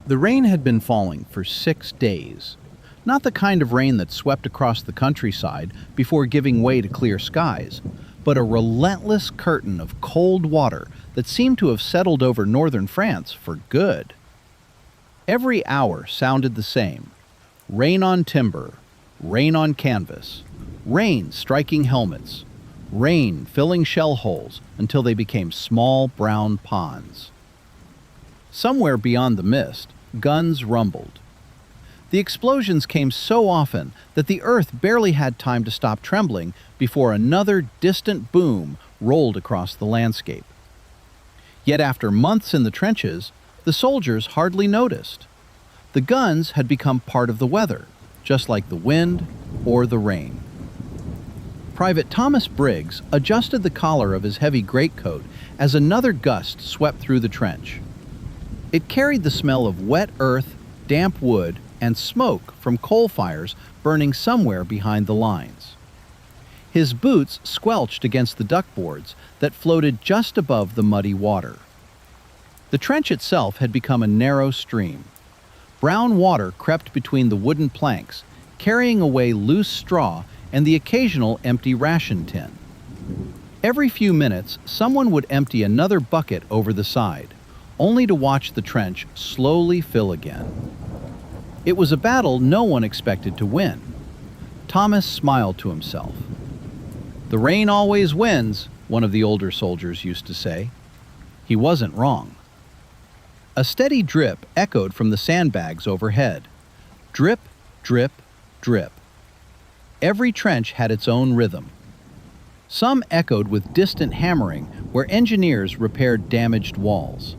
The rain had been falling for 6 days. Not the kind of rain that swept across the countryside before giving way to clear skies, but a relentless curtain of cold water that seemed to have settled over northern France for good. Every hour sounded the same. Rain on timber, rain on canvas, rain striking helmets, rain filling shell holes until they became small brown ponds. Somewhere beyond the mist, guns rumbled. The explosions came so often that the earth barely had time to stop trembling before another distant boom rolled across the landscape. Yet after months in the trenches, the soldiers hardly noticed. The guns had become part of the weather, just like the wind or the rain. Private Thomas Briggs adjusted the collar of his heavy greatcoat as another gust swept through the trench. It carried the smell of wet earth, damp wood, and smoke from coal fires burning somewhere behind the lines. His boots squelched against the duckboards that floated just above the muddy water. The trench itself had become a narrow stream. Brown water crept between the wooden planks, carrying away loose straw and the occasional empty ration tin. Every few minutes, someone would empty another bucket over the side, only to watch the trench slowly fill again. It was a battle no one expected to win. Thomas smiled to himself. "The rain always wins," one of the older soldiers used to say. He wasn't wrong. A steady drip echoed from the sandbags overhead. Drip, drip, drip. Every trench had its own rhythm. Some echoed with distant hammering where engineers repaired damaged walls.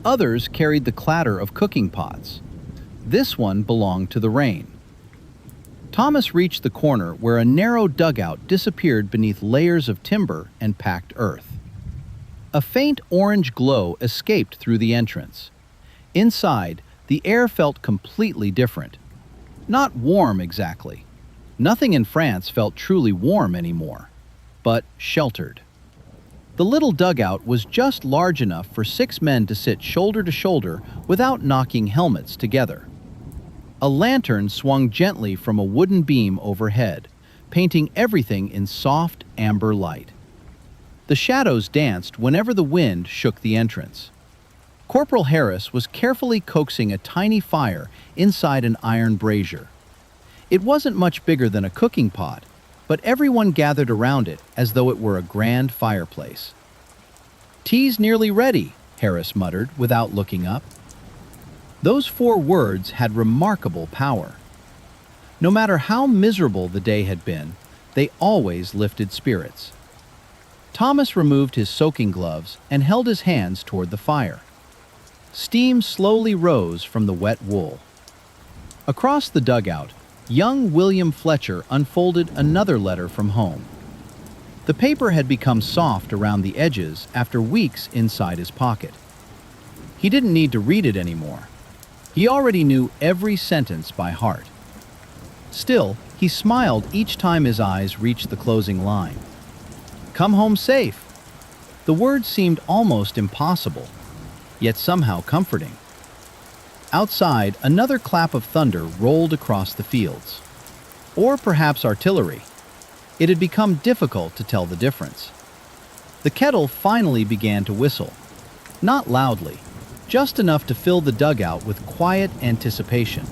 Others carried the clatter of cooking pots. This one belonged to the rain. Thomas reached the corner where a narrow dugout disappeared beneath layers of timber and packed earth. A faint orange glow escaped through the entrance. Inside, the air felt completely different. Not warm exactly. Nothing in France felt truly warm anymore, but sheltered. The little dugout was just large enough for 6 men to sit shoulder to shoulder without knocking helmets together. A lantern swung gently from a wooden beam overhead, painting everything in soft amber light. The shadows danced whenever the wind shook the entrance. Corporal Harris was carefully coaxing a tiny fire inside an iron brazier. It wasn't much bigger than a cooking pot, but everyone gathered around it as though it were a grand fireplace. "Tea's nearly ready," Harris muttered without looking up. Those 4 words had remarkable power. No matter how miserable the day had been, they always lifted spirits. Thomas removed his soaking gloves and held his hands toward the fire. Steam slowly rose from the wet wool. Across the dugout, young William Fletcher unfolded another letter from home. The paper had become soft around the edges after weeks inside his pocket. He didn't need to read it anymore. He already knew every sentence by heart. Still, he smiled each time his eyes reached the closing line. "Come home safe." The words seemed almost impossible, yet somehow comforting. Outside, another clap of thunder rolled across the fields. Or perhaps artillery. It had become difficult to tell the difference. The kettle finally began to whistle. Not loudly, just enough to fill the dugout with quiet anticipation.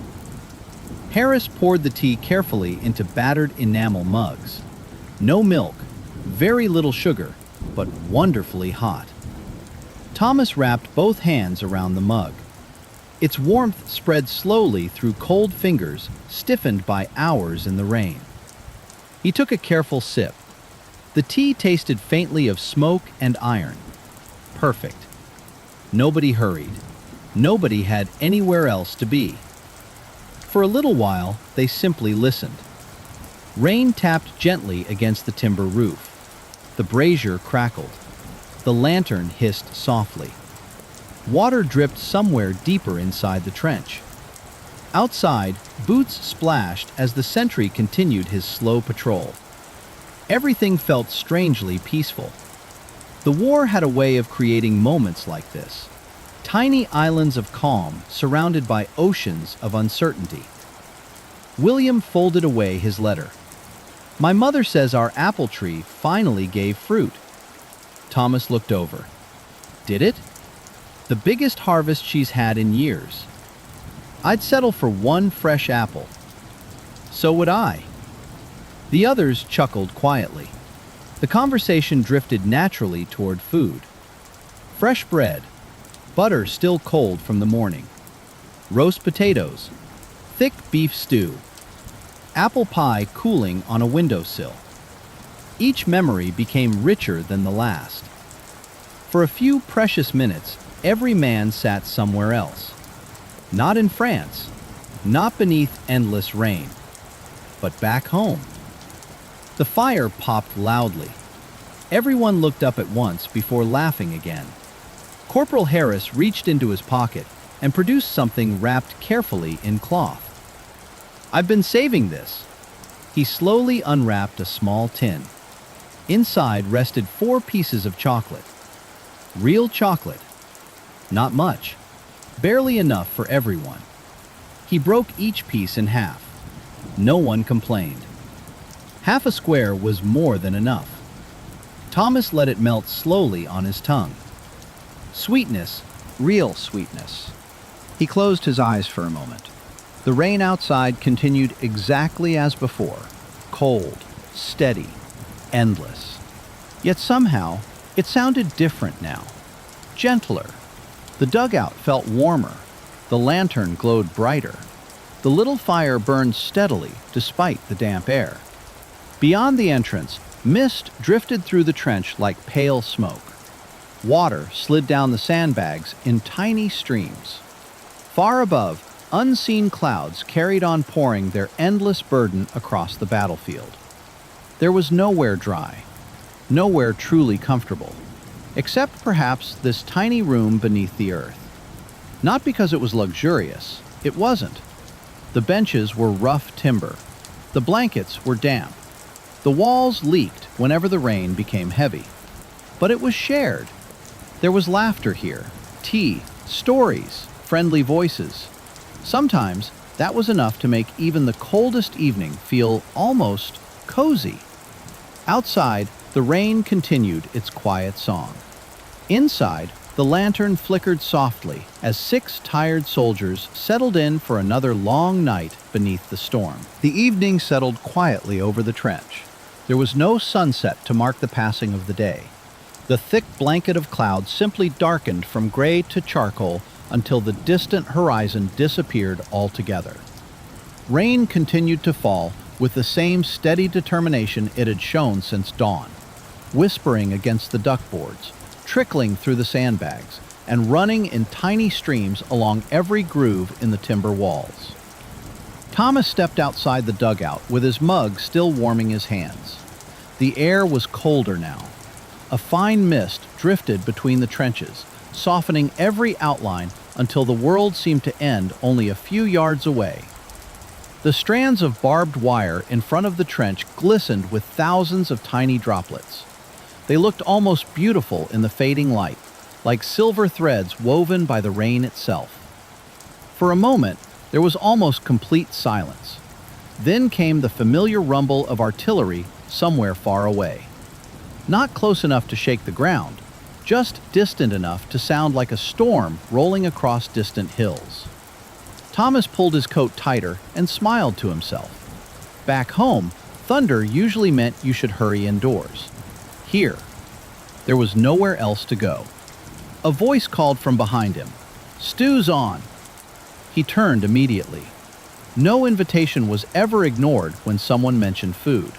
Harris poured the tea carefully into battered enamel mugs. No milk, very little sugar, but wonderfully hot. Thomas wrapped both hands around the mug. Its warmth spread slowly through cold fingers stiffened by hours in the rain. He took a careful sip. The tea tasted faintly of smoke and iron. Perfect. Nobody hurried. Nobody had anywhere else to be. For a little while, they simply listened. Rain tapped gently against the timber roof. The brazier crackled. The lantern hissed softly. Water dripped somewhere deeper inside the trench. Outside, boots splashed as the sentry continued his slow patrol. Everything felt strangely peaceful. The war had a way of creating moments like this. Tiny islands of calm surrounded by oceans of uncertainty. William folded away his letter. My mother says our apple tree finally gave fruit. Thomas looked over. Did it? The biggest harvest she's had in years. I'd settle for one fresh apple. So would I. The others chuckled quietly. The conversation drifted naturally toward food. Fresh bread, butter still cold from the morning, roast potatoes, thick beef stew, apple pie cooling on a windowsill. Each memory became richer than the last. For a few precious minutes, every man sat somewhere else. Not in France, not beneath endless rain, but back home. The fire popped loudly. Everyone looked up at once before laughing again. Corporal Harris reached into his pocket and produced something wrapped carefully in cloth. I've been saving this. He slowly unwrapped a small tin. Inside rested 4 pieces of chocolate. Real chocolate. Not much. Barely enough for everyone. He broke each piece in half. No one complained. Half a square was more than enough. Thomas let it melt slowly on his tongue. Sweetness, real sweetness. He closed his eyes for a moment. The rain outside continued exactly as before, cold, steady, endless. Yet somehow, it sounded different now, gentler. The dugout felt warmer. The lantern glowed brighter. The little fire burned steadily despite the damp air. Beyond the entrance, mist drifted through the trench like pale smoke. Water slid down the sandbags in tiny streams. Far above, unseen clouds carried on pouring their endless burden across the battlefield. There was nowhere dry, nowhere truly comfortable, except perhaps this tiny room beneath the earth. Not because it was luxurious, it wasn't. The benches were rough timber. The blankets were damp. The walls leaked whenever the rain became heavy. But it was shared. There was laughter here, tea, stories, friendly voices. Sometimes that was enough to make even the coldest evening feel almost cozy. Outside, the rain continued its quiet song. Inside, the lantern flickered softly as 6 tired soldiers settled in for another long night beneath the storm. The evening settled quietly over the trench. There was no sunset to mark the passing of the day. The thick blanket of clouds simply darkened from gray to charcoal until the distant horizon disappeared altogether. Rain continued to fall with the same steady determination it had shown since dawn, whispering against the duckboards, trickling through the sandbags, and running in tiny streams along every groove in the timber walls. Thomas stepped outside the dugout with his mug still warming his hands. The air was colder now. A fine mist drifted between the trenches, softening every outline until the world seemed to end only a few yards away. The strands of barbed wire in front of the trench glistened with thousands of tiny droplets. They looked almost beautiful in the fading light, like silver threads woven by the rain itself. For a moment, there was almost complete silence. Then came the familiar rumble of artillery somewhere far away. Not close enough to shake the ground, just distant enough to sound like a storm rolling across distant hills. Thomas pulled his coat tighter and smiled to himself. Back home, thunder usually meant you should hurry indoors. Here, there was nowhere else to go. A voice called from behind him, "Stew's on!" He turned immediately. No invitation was ever ignored when someone mentioned food.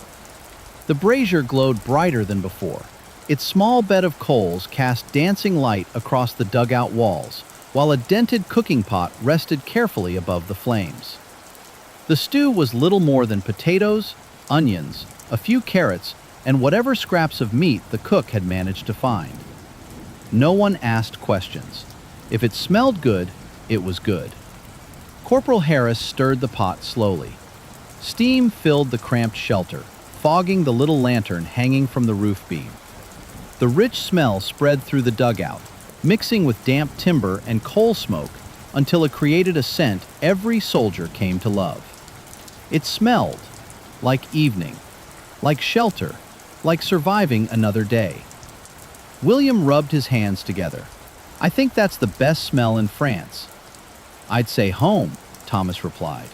The brazier glowed brighter than before. Its small bed of coals cast dancing light across the dugout walls, while a dented cooking pot rested carefully above the flames. The stew was little more than potatoes, onions, a few carrots, and whatever scraps of meat the cook had managed to find. No one asked questions. If it smelled good, it was good. Corporal Harris stirred the pot slowly. Steam filled the cramped shelter, fogging the little lantern hanging from the roof beam. The rich smell spread through the dugout, mixing with damp timber and coal smoke until it created a scent every soldier came to love. It smelled like evening, like shelter, like surviving another day. William rubbed his hands together. I think that's the best smell in France. I'd say home, Thomas replied.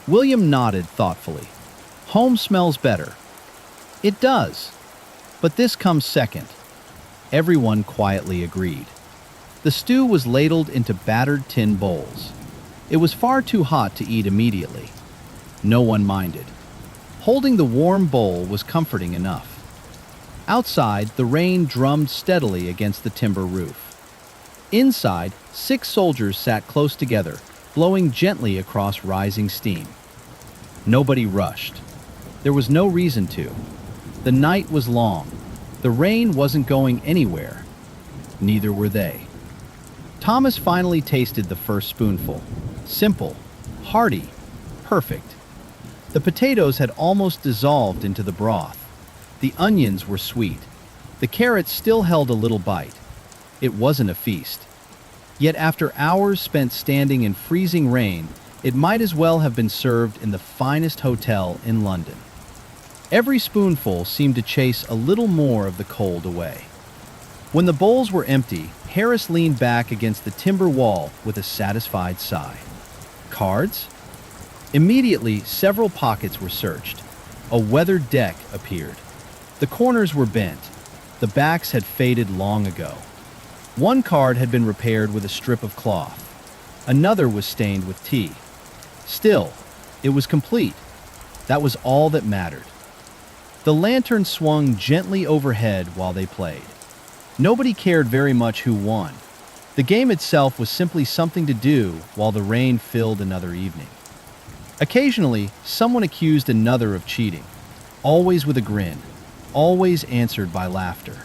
William nodded thoughtfully. Home smells better. It does. But this comes second. Everyone quietly agreed. The stew was ladled into battered tin bowls. It was far too hot to eat immediately. No one minded. Holding the warm bowl was comforting enough. Outside, the rain drummed steadily against the timber roof. Inside, 6 soldiers sat close together, blowing gently across rising steam. Nobody rushed. There was no reason to. The night was long. The rain wasn't going anywhere. Neither were they. Thomas finally tasted the first spoonful. Simple, hearty, perfect. The potatoes had almost dissolved into the broth. The onions were sweet. The carrots still held a little bite. It wasn't a feast. Yet after hours spent standing in freezing rain, it might as well have been served in the finest hotel in London. Every spoonful seemed to chase a little more of the cold away. When the bowls were empty, Harris leaned back against the timber wall with a satisfied sigh. Cards? Immediately, several pockets were searched. A weathered deck appeared. The corners were bent. The backs had faded long ago. One card had been repaired with a strip of cloth. Another was stained with tea. Still, it was complete. That was all that mattered. The lantern swung gently overhead while they played. Nobody cared very much who won. The game itself was simply something to do while the rain filled another evening. Occasionally, someone accused another of cheating, always with a grin, always answered by laughter.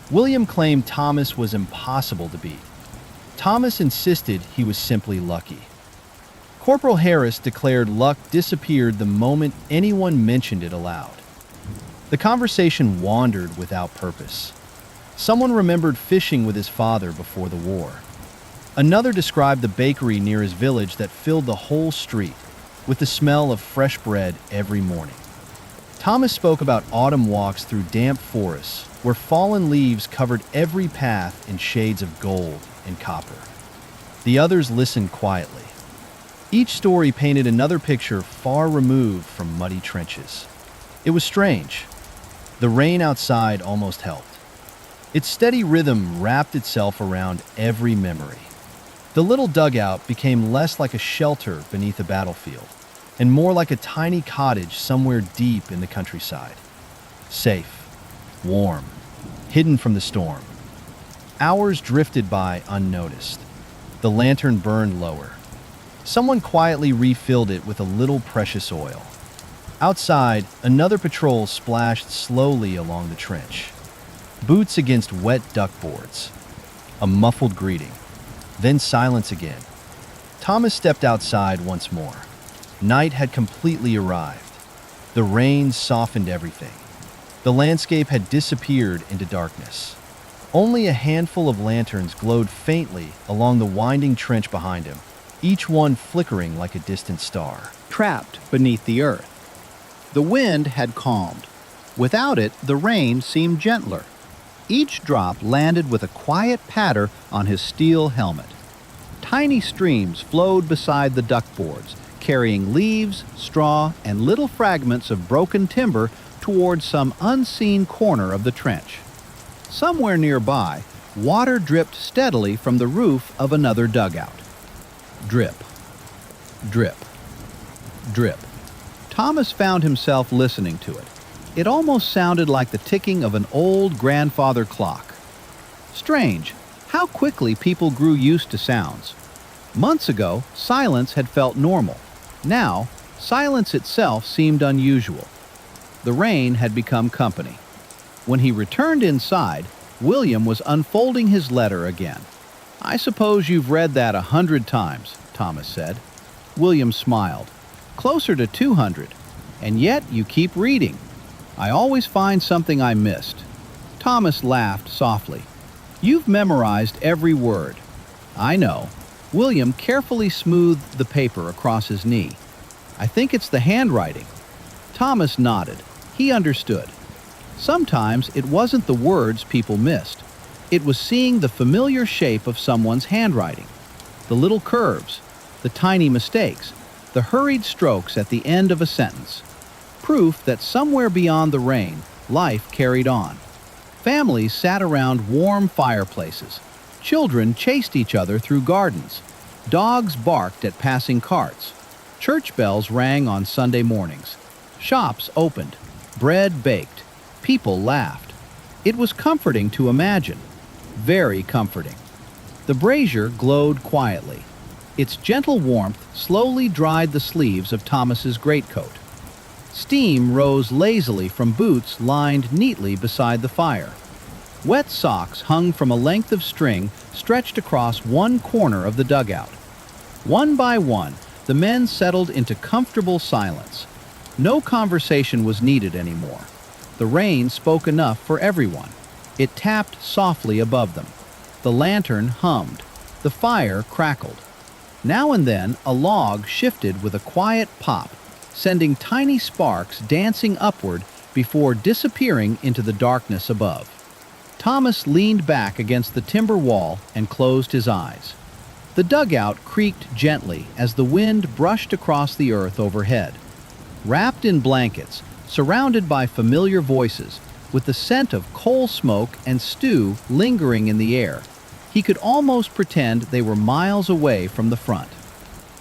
William claimed Thomas was impossible to beat. Thomas insisted he was simply lucky. Corporal Harris declared luck disappeared the moment anyone mentioned it aloud. The conversation wandered without purpose. Someone remembered fishing with his father before the war. Another described the bakery near his village that filled the whole street, with the smell of fresh bread every morning. Thomas spoke about autumn walks through damp forests, where fallen leaves covered every path in shades of gold and copper. The others listened quietly. Each story painted another picture far removed from muddy trenches. It was strange. The rain outside almost helped. Its steady rhythm wrapped itself around every memory. The little dugout became less like a shelter beneath a battlefield, and more like a tiny cottage somewhere deep in the countryside. Safe, warm, hidden from the storm. Hours drifted by unnoticed. The lantern burned lower. Someone quietly refilled it with a little precious oil. Outside, another patrol splashed slowly along the trench. Boots against wet duckboards. A muffled greeting. Then silence again. Thomas stepped outside once more. Night had completely arrived. The rain softened everything. The landscape had disappeared into darkness. Only a handful of lanterns glowed faintly along the winding trench behind him, each one flickering like a distant star. Trapped beneath the earth. The wind had calmed. Without it, the rain seemed gentler. Each drop landed with a quiet patter on his steel helmet. Tiny streams flowed beside the duckboards, carrying leaves, straw, and little fragments of broken timber toward some unseen corner of the trench. Somewhere nearby, water dripped steadily from the roof of another dugout. Drip, drip, drip. Thomas found himself listening to it. It almost sounded like the ticking of an old grandfather clock. Strange, how quickly people grew used to sounds. Months ago, silence had felt normal. Now, silence itself seemed unusual. The rain had become company. When he returned inside, William was unfolding his letter again. "I suppose you've read that 100 times, Thomas said. William smiled. "Closer to 200. And yet you keep reading. I always find something I missed." Thomas laughed softly. You've memorized every word. I know. William carefully smoothed the paper across his knee. I think it's the handwriting. Thomas nodded. He understood. Sometimes it wasn't the words people missed. It was seeing the familiar shape of someone's handwriting. The little curves, the tiny mistakes, the hurried strokes at the end of a sentence. Proof that somewhere beyond the rain, life carried on. Families sat around warm fireplaces. Children chased each other through gardens. Dogs barked at passing carts. Church bells rang on Sunday mornings. Shops opened. Bread baked. People laughed. It was comforting to imagine. Very comforting. The brazier glowed quietly. Its gentle warmth slowly dried the sleeves of Thomas's greatcoat. Steam rose lazily from boots lined neatly beside the fire. Wet socks hung from a length of string stretched across one corner of the dugout. One by one, the men settled into comfortable silence. No conversation was needed anymore. The rain spoke enough for everyone. It tapped softly above them. The lantern hummed. The fire crackled. Now and then, a log shifted with a quiet pop, sending tiny sparks dancing upward before disappearing into the darkness above. Thomas leaned back against the timber wall and closed his eyes. The dugout creaked gently as the wind brushed across the earth overhead. Wrapped in blankets, surrounded by familiar voices, with the scent of coal smoke and stew lingering in the air, he could almost pretend they were miles away from the front.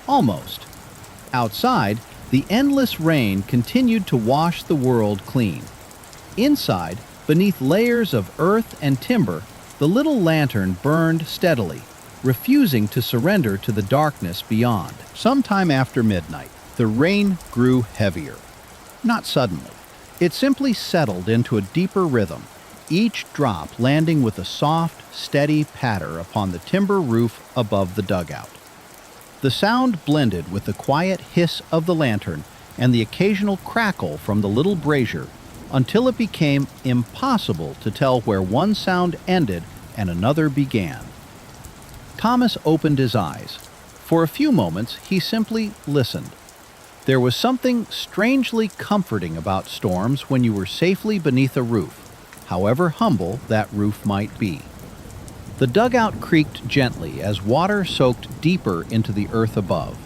Almost. Outside, the endless rain continued to wash the world clean. Inside, beneath layers of earth and timber, the little lantern burned steadily, refusing to surrender to the darkness beyond. Sometime after midnight, the rain grew heavier. Not suddenly. It simply settled into a deeper rhythm, each drop landing with a soft, steady patter upon the timber roof above the dugout. The sound blended with the quiet hiss of the lantern and the occasional crackle from the little brazier until it became impossible to tell where one sound ended and another began. Thomas opened his eyes. For a few moments, he simply listened. There was something strangely comforting about storms when you were safely beneath a roof, however humble that roof might be. The dugout creaked gently as water soaked deeper into the earth above.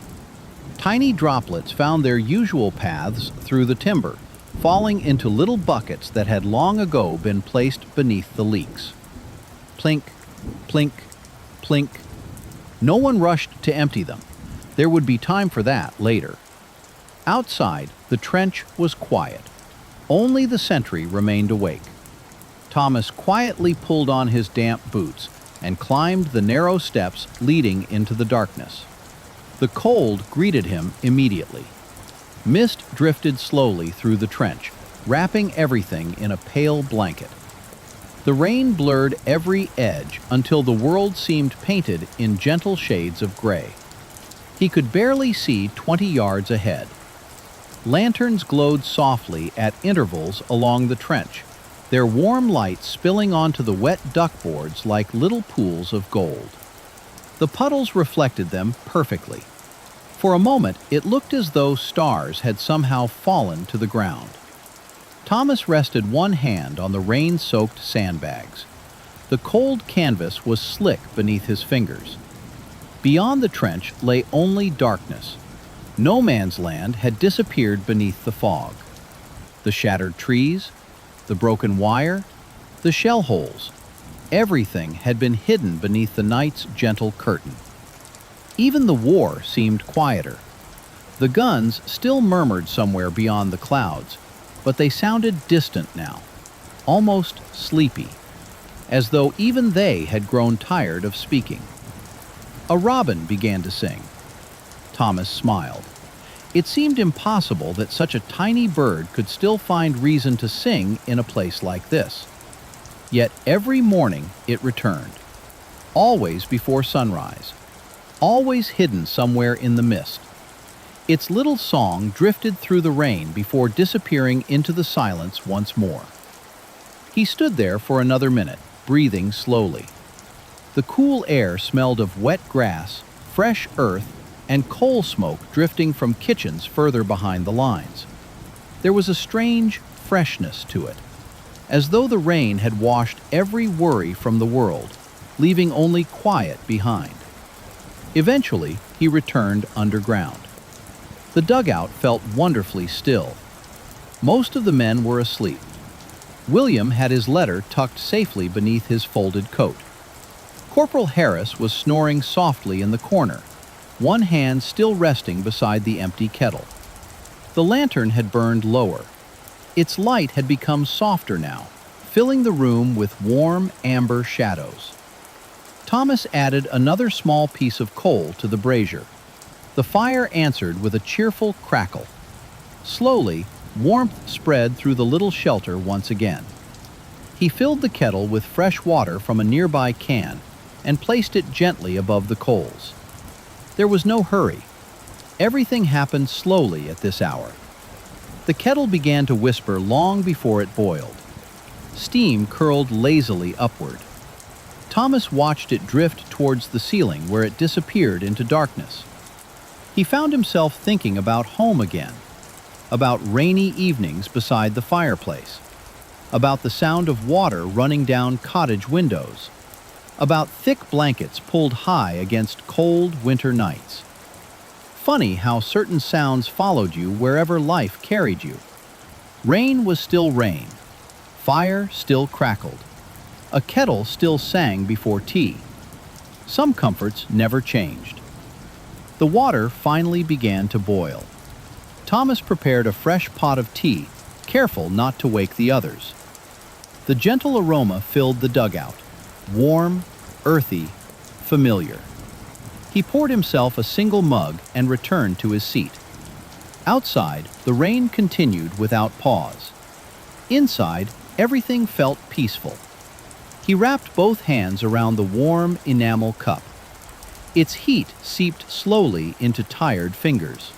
Tiny droplets found their usual paths through the timber, falling into little buckets that had long ago been placed beneath the leaks. Plink, plink, plink. No one rushed to empty them. There would be time for that later. Outside, the trench was quiet. Only the sentry remained awake. Thomas quietly pulled on his damp boots and climbed the narrow steps leading into the darkness. The cold greeted him immediately. Mist drifted slowly through the trench, wrapping everything in a pale blanket. The rain blurred every edge until the world seemed painted in gentle shades of gray. He could barely see 20 yards ahead. Lanterns glowed softly at intervals along the trench, their warm light spilling onto the wet duckboards like little pools of gold. The puddles reflected them perfectly. For a moment, it looked as though stars had somehow fallen to the ground. Thomas rested one hand on the rain-soaked sandbags. The cold canvas was slick beneath his fingers. Beyond the trench lay only darkness. No man's land had disappeared beneath the fog. The shattered trees, the broken wire, the shell holes, everything had been hidden beneath the night's gentle curtain. Even the war seemed quieter. The guns still murmured somewhere beyond the clouds, but they sounded distant now, almost sleepy, as though even they had grown tired of speaking. A robin began to sing. Thomas smiled. It seemed impossible that such a tiny bird could still find reason to sing in a place like this. Yet every morning it returned, always before sunrise, always hidden somewhere in the mist. Its little song drifted through the rain before disappearing into the silence once more. He stood there for another minute, breathing slowly. The cool air smelled of wet grass, fresh earth, and coal smoke drifting from kitchens further behind the lines. There was a strange freshness to it, as though the rain had washed every worry from the world, leaving only quiet behind. Eventually, he returned underground. The dugout felt wonderfully still. Most of the men were asleep. William had his letter tucked safely beneath his folded coat. Corporal Harris was snoring softly in the corner, one hand still resting beside the empty kettle. The lantern had burned lower. Its light had become softer now, filling the room with warm amber shadows. Thomas added another small piece of coal to the brazier. The fire answered with a cheerful crackle. Slowly, warmth spread through the little shelter once again. He filled the kettle with fresh water from a nearby can and placed it gently above the coals. There was no hurry. Everything happened slowly at this hour. The kettle began to whisper long before it boiled. Steam curled lazily upward. Thomas watched it drift towards the ceiling where it disappeared into darkness. He found himself thinking about home again, about rainy evenings beside the fireplace, about the sound of water running down cottage windows, about thick blankets pulled high against cold winter nights. Funny how certain sounds followed you wherever life carried you. Rain was still rain. Fire still crackled. A kettle still sang before tea. Some comforts never changed. The water finally began to boil. Thomas prepared a fresh pot of tea, careful not to wake the others. The gentle aroma filled the dugout, warm, earthy, familiar. He poured himself a single mug and returned to his seat. Outside, the rain continued without pause. Inside, everything felt peaceful. He wrapped both hands around the warm enamel cup. Its heat seeped slowly into tired fingers.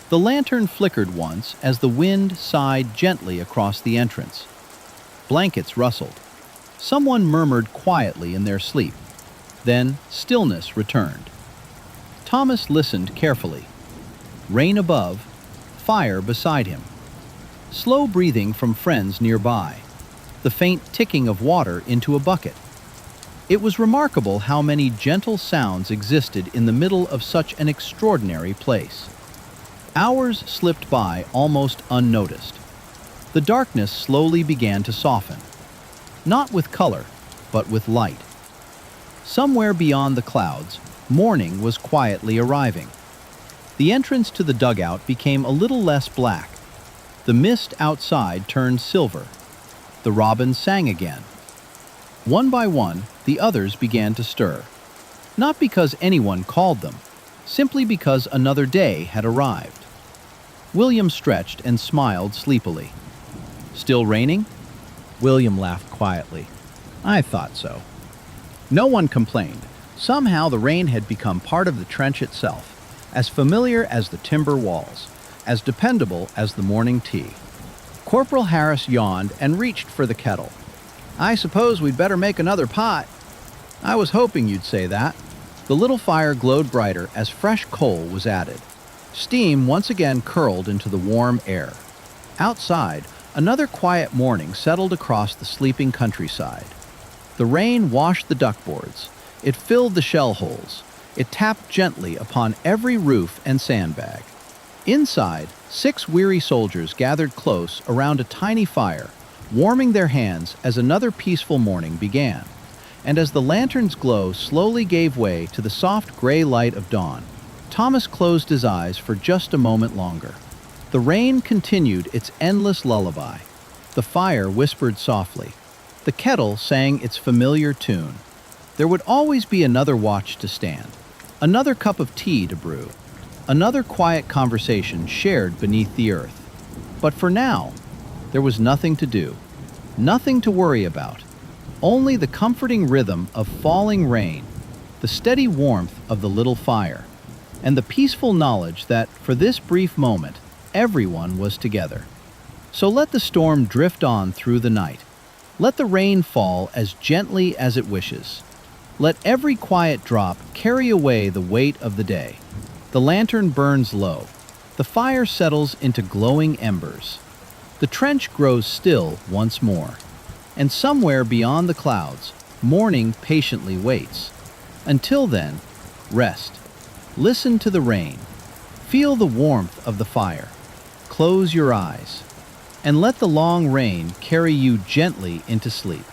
The lantern flickered once as the wind sighed gently across the entrance. Blankets rustled. Someone murmured quietly in their sleep. Then stillness returned. Thomas listened carefully. Rain above, fire beside him. Slow breathing from friends nearby. The faint ticking of water into a bucket. It was remarkable how many gentle sounds existed in the middle of such an extraordinary place. Hours slipped by almost unnoticed. The darkness slowly began to soften. Not with color, but with light. Somewhere beyond the clouds, morning was quietly arriving. The entrance to the dugout became a little less black. The mist outside turned silver. The robins sang again. One by one, the others began to stir. Not because anyone called them, simply because another day had arrived. William stretched and smiled sleepily. Still raining? William laughed quietly. I thought so. No one complained. Somehow the rain had become part of the trench itself, as familiar as the timber walls, as dependable as the morning tea. Corporal Harris yawned and reached for the kettle. I suppose we'd better make another pot. I was hoping you'd say that. The little fire glowed brighter as fresh coal was added. Steam once again curled into the warm air. Outside, another quiet morning settled across the sleeping countryside. The rain washed the duckboards. It filled the shell holes. It tapped gently upon every roof and sandbag. Inside, 6 weary soldiers gathered close around a tiny fire, warming their hands as another peaceful morning began. And as the lantern's glow slowly gave way to the soft gray light of dawn, Thomas closed his eyes for just a moment longer. The rain continued its endless lullaby. The fire whispered softly. The kettle sang its familiar tune. There would always be another watch to stand, another cup of tea to brew, another quiet conversation shared beneath the earth. But for now, there was nothing to do, nothing to worry about, only the comforting rhythm of falling rain, the steady warmth of the little fire, and the peaceful knowledge that, for this brief moment, everyone was together. So let the storm drift on through the night. Let the rain fall as gently as it wishes. Let every quiet drop carry away the weight of the day. The lantern burns low. The fire settles into glowing embers. The trench grows still once more. And somewhere beyond the clouds, morning patiently waits. Until then, rest. Listen to the rain. Feel the warmth of the fire. Close your eyes. And let the long rain carry you gently into sleep.